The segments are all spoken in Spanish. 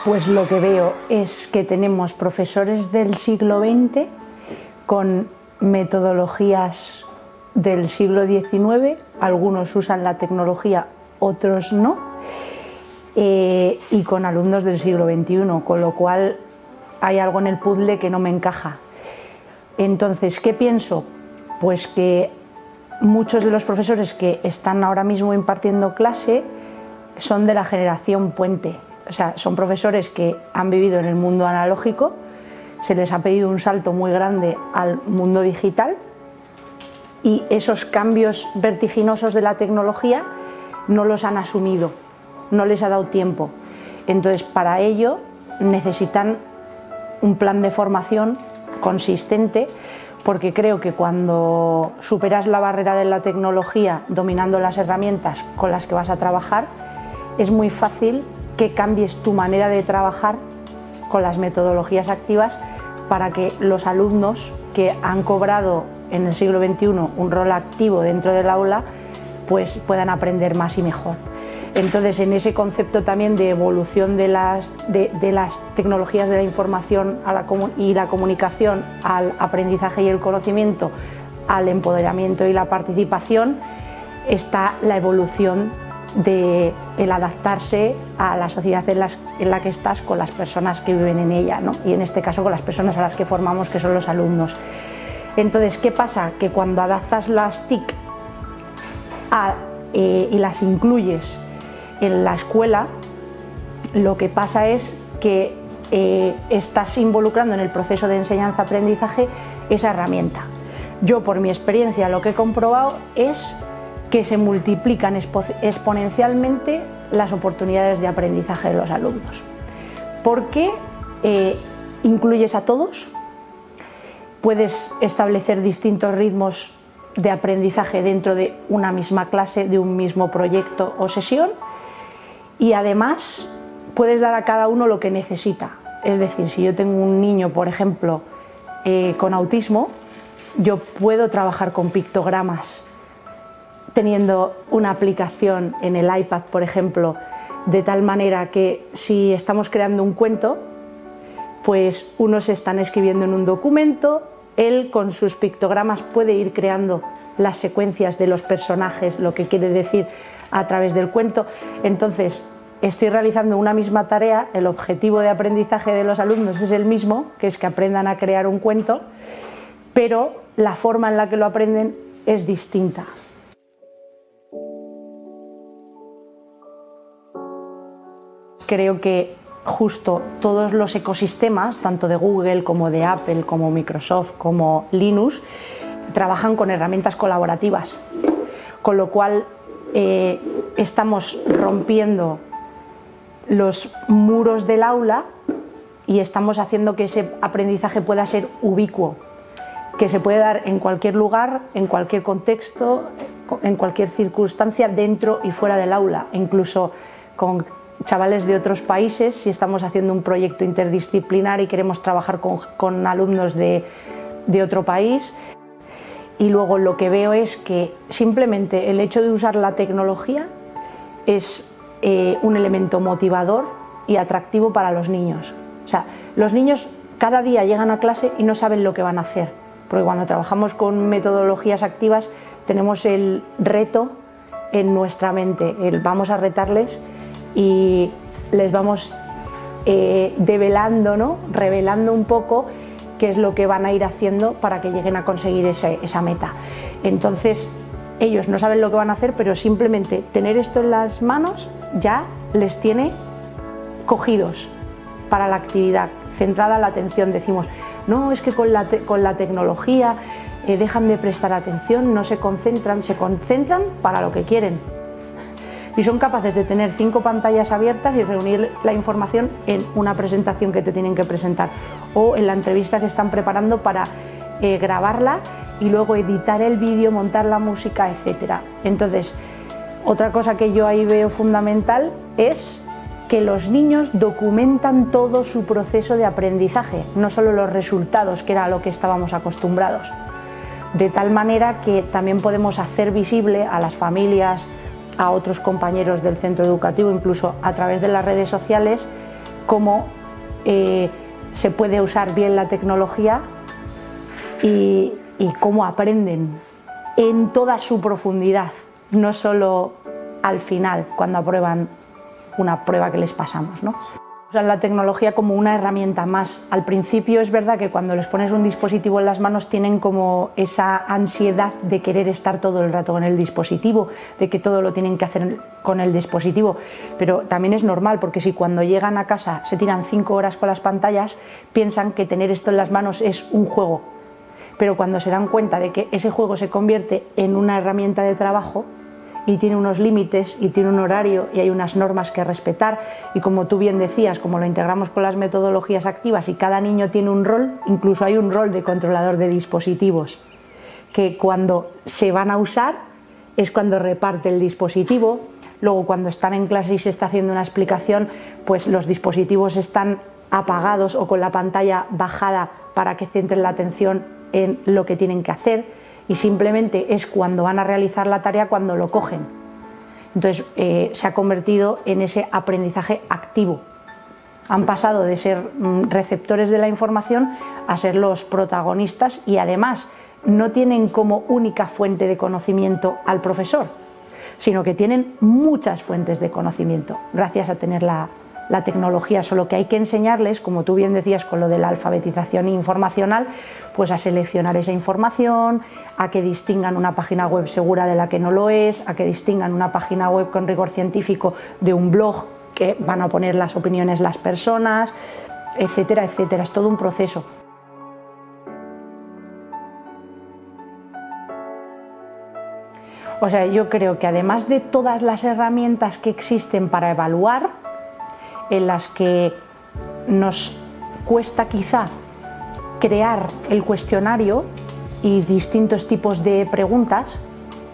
Pues lo que veo es que tenemos profesores del siglo XX con metodologías del siglo XIX, algunos usan la tecnología, otros no, y con alumnos del siglo XXI, con lo cual hay algo en el puzzle que no me encaja. Entonces, ¿qué pienso? Pues que muchos de los profesores que están ahora mismo impartiendo clase son de la generación puente. O sea, son profesores que han vivido en el mundo analógico, se les ha pedido un salto muy grande al mundo digital y esos cambios vertiginosos de la tecnología no los han asumido, no les ha dado tiempo. Entonces, para ello necesitan un plan de formación consistente, porque creo que cuando superas la barrera de la tecnología dominando las herramientas con las que vas a trabajar, es muy fácil que cambies tu manera de trabajar con las metodologías activas para que los alumnos que han cobrado en el siglo XXI un rol activo dentro del aula pues puedan aprender más y mejor. Entonces, en ese concepto también de evolución de las tecnologías de la información y la comunicación al aprendizaje y el conocimiento, al empoderamiento y la participación, está la evolución de el adaptarse a la sociedad en la que estás con las personas que viven en ella, ¿no? Y en este caso con las personas a las que formamos, que son los alumnos. Entonces, ¿qué pasa? Que cuando adaptas las TIC y las incluyes en la escuela, lo que pasa es que estás involucrando en el proceso de enseñanza-aprendizaje esa herramienta. Yo, por mi experiencia, lo que he comprobado es que se multiplican exponencialmente las oportunidades de aprendizaje de los alumnos. Porque incluyes a todos, puedes establecer distintos ritmos de aprendizaje dentro de una misma clase, de un mismo proyecto o sesión, y además puedes dar a cada uno lo que necesita. Es decir, si yo tengo un niño, por ejemplo, con autismo, yo puedo trabajar con pictogramas teniendo una aplicación en el iPad, por ejemplo, de tal manera que si estamos creando un cuento, pues unos están escribiendo en un documento, él con sus pictogramas puede ir creando las secuencias de los personajes, lo que quiere decir a través del cuento. Entonces, estoy realizando una misma tarea, el objetivo de aprendizaje de los alumnos es el mismo, que es que aprendan a crear un cuento, pero la forma en la que lo aprenden es distinta. Creo que justo todos los ecosistemas, tanto de Google como de Apple, como Microsoft, como Linux, trabajan con herramientas colaborativas, con lo cual estamos rompiendo los muros del aula y estamos haciendo que ese aprendizaje pueda ser ubicuo, que se puede dar en cualquier lugar, en cualquier contexto, en cualquier circunstancia, dentro y fuera del aula, incluso con chavales de otros países. Si estamos haciendo un proyecto interdisciplinar y queremos trabajar con alumnos de otro país. Y luego lo que veo es que simplemente el hecho de usar la tecnología es un elemento motivador y atractivo para los niños. O sea, los niños cada día llegan a clase y no saben lo que van a hacer, porque cuando trabajamos con metodologías activas tenemos el reto en nuestra mente, vamos a retarles y les vamos develando, ¿no? Revelando un poco qué es lo que van a ir haciendo para que lleguen a conseguir esa meta. Entonces, ellos no saben lo que van a hacer, pero simplemente tener esto en las manos ya les tiene cogidos para la actividad, centrada la atención. Decimos, no, es que con la tecnología dejan de prestar atención, no se concentran para lo que quieren. Y son capaces de tener 5 pantallas abiertas y reunir la información en una presentación que te tienen que presentar o en la entrevista que están preparando para grabarla y luego editar el vídeo, montar la música, etc. Entonces, otra cosa que yo ahí veo fundamental es que los niños documentan todo su proceso de aprendizaje, no solo los resultados, que era a lo que estábamos acostumbrados. De tal manera que también podemos hacer visible a las familias, a otros compañeros del centro educativo, incluso a través de las redes sociales, cómo se puede usar bien la tecnología y cómo aprenden en toda su profundidad, no solo al final, cuando aprueban una prueba que les pasamos, ¿no? Usan la tecnología como una herramienta más. Al principio es verdad que cuando les pones un dispositivo en las manos tienen como esa ansiedad de querer estar todo el rato con el dispositivo, de que todo lo tienen que hacer con el dispositivo, pero también es normal, porque si cuando llegan a casa se tiran 5 horas con las pantallas, piensan que tener esto en las manos es un juego, pero cuando se dan cuenta de que ese juego se convierte en una herramienta de trabajo y tiene unos límites y tiene un horario y hay unas normas que respetar, y como tú bien decías, como lo integramos con las metodologías activas y cada niño tiene un rol, incluso hay un rol de controlador de dispositivos, que cuando se van a usar es cuando reparte el dispositivo. Luego, cuando están en clase y se está haciendo una explicación, pues los dispositivos están apagados o con la pantalla bajada para que centren la atención en lo que tienen que hacer, y simplemente es cuando van a realizar la tarea cuando lo cogen. Entonces se ha convertido en ese aprendizaje activo. Han pasado de ser receptores de la información a ser los protagonistas, y además no tienen como única fuente de conocimiento al profesor, sino que tienen muchas fuentes de conocimiento gracias a tener la tecnología, solo que hay que enseñarles, como tú bien decías con lo de la alfabetización informacional, pues a seleccionar esa información, a que distingan una página web segura de la que no lo es, a que distingan una página web con rigor científico de un blog que van a poner las opiniones las personas, etcétera, etcétera. Es todo un proceso. O sea, yo creo que además de todas las herramientas que existen para evaluar, en las que nos cuesta quizá crear el cuestionario y distintos tipos de preguntas,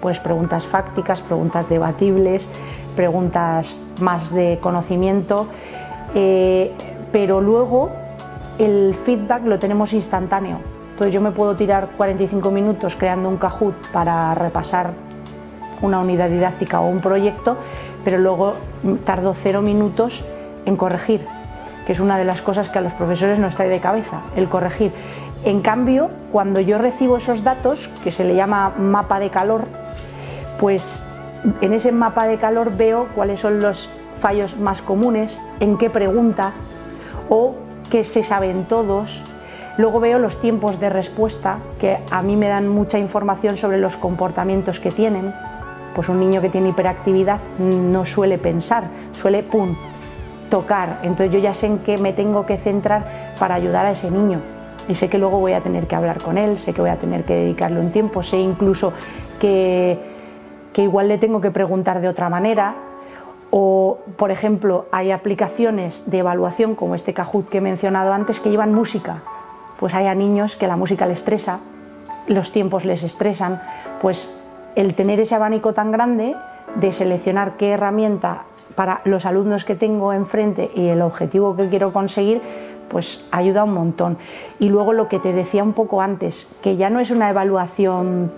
pues preguntas fácticas, preguntas debatibles, preguntas más de conocimiento, pero luego el feedback lo tenemos instantáneo. Entonces yo me puedo tirar 45 minutos creando un Kahoot para repasar una unidad didáctica o un proyecto, pero luego tardo 0 minutos en corregir, que es una de las cosas que a los profesores nos trae de cabeza, el corregir. En cambio, cuando yo recibo esos datos, que se le llama mapa de calor, pues en ese mapa de calor veo cuáles son los fallos más comunes, en qué pregunta o qué se saben todos. Luego veo los tiempos de respuesta, que a mí me dan mucha información sobre los comportamientos que tienen. Pues un niño que tiene hiperactividad no suele pensar, suele tocar. Entonces yo ya sé en qué me tengo que centrar para ayudar a ese niño, y sé que luego voy a tener que hablar con él, sé que voy a tener que dedicarle un tiempo, sé incluso que igual le tengo que preguntar de otra manera. O, por ejemplo, hay aplicaciones de evaluación como este Kahoot que he mencionado antes que llevan música. Pues hay a niños que la música les estresa, los tiempos les estresan. Pues el tener ese abanico tan grande de seleccionar qué herramienta para los alumnos que tengo enfrente y el objetivo que quiero conseguir, pues ayuda un montón. Y luego lo que te decía un poco antes, que ya no es una evaluación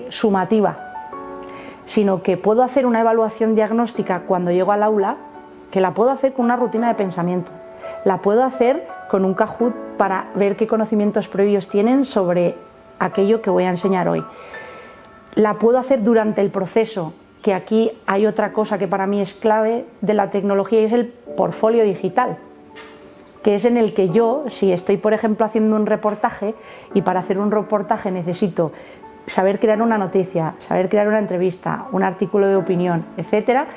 sumativa, sino que puedo hacer una evaluación diagnóstica cuando llego al aula, que la puedo hacer con una rutina de pensamiento, la puedo hacer con un Kahoot para ver qué conocimientos previos tienen sobre aquello que voy a enseñar hoy. La puedo hacer durante el proceso, que aquí hay otra cosa que para mí es clave de la tecnología, y es el portfolio digital, que es en el que yo, si estoy por ejemplo haciendo un reportaje, y para hacer un reportaje necesito saber crear una noticia, saber crear una entrevista, un artículo de opinión, etcétera,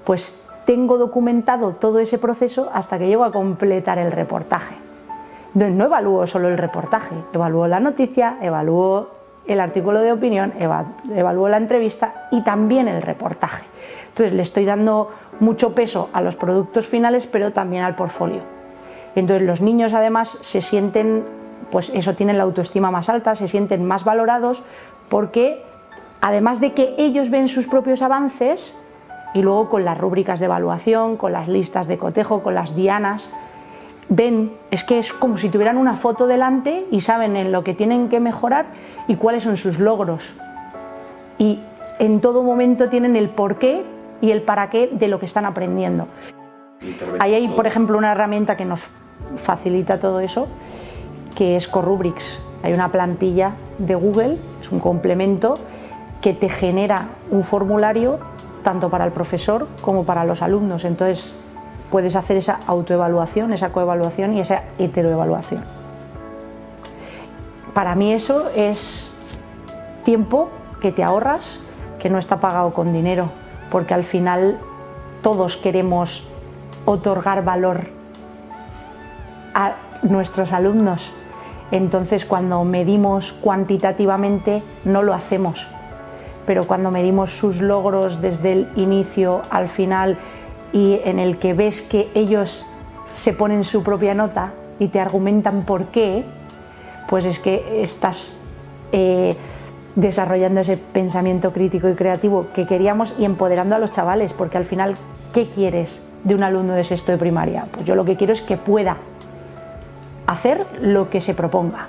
pues tengo documentado todo ese proceso hasta que llego a completar el reportaje. Entonces no evalúo solo el reportaje, evalúo la noticia, evalúo el artículo de opinión, evalúo la entrevista y también el reportaje. Entonces le estoy dando mucho peso a los productos finales, pero también al portfolio. Entonces los niños además se sienten, pues eso, tienen la autoestima más alta, se sienten más valorados, porque además de que ellos ven sus propios avances, Y luego con las rúbricas de evaluación, con las listas de cotejo, con las dianas, ven, es que es como si tuvieran una foto delante y saben en lo que tienen que mejorar y cuáles son sus logros. Y en todo momento tienen el porqué y el para qué de lo que están aprendiendo. Ahí hay, por ejemplo, una herramienta que nos facilita todo eso, que es Corubrics. Hay una plantilla de Google, es un complemento que te genera un formulario tanto para el profesor como para los alumnos. Entonces puedes hacer esa autoevaluación, esa coevaluación y esa heteroevaluación. Para mí eso es tiempo que te ahorras, que no está pagado con dinero, porque al final todos queremos otorgar valor a nuestros alumnos. Entonces cuando medimos cuantitativamente no lo hacemos, pero cuando medimos sus logros desde el inicio al final y en el que ves que ellos se ponen su propia nota y te argumentan por qué, pues es que estás desarrollando ese pensamiento crítico y creativo que queríamos y empoderando a los chavales, porque al final, ¿qué quieres de un alumno de sexto de primaria? Pues yo lo que quiero es que pueda hacer lo que se proponga.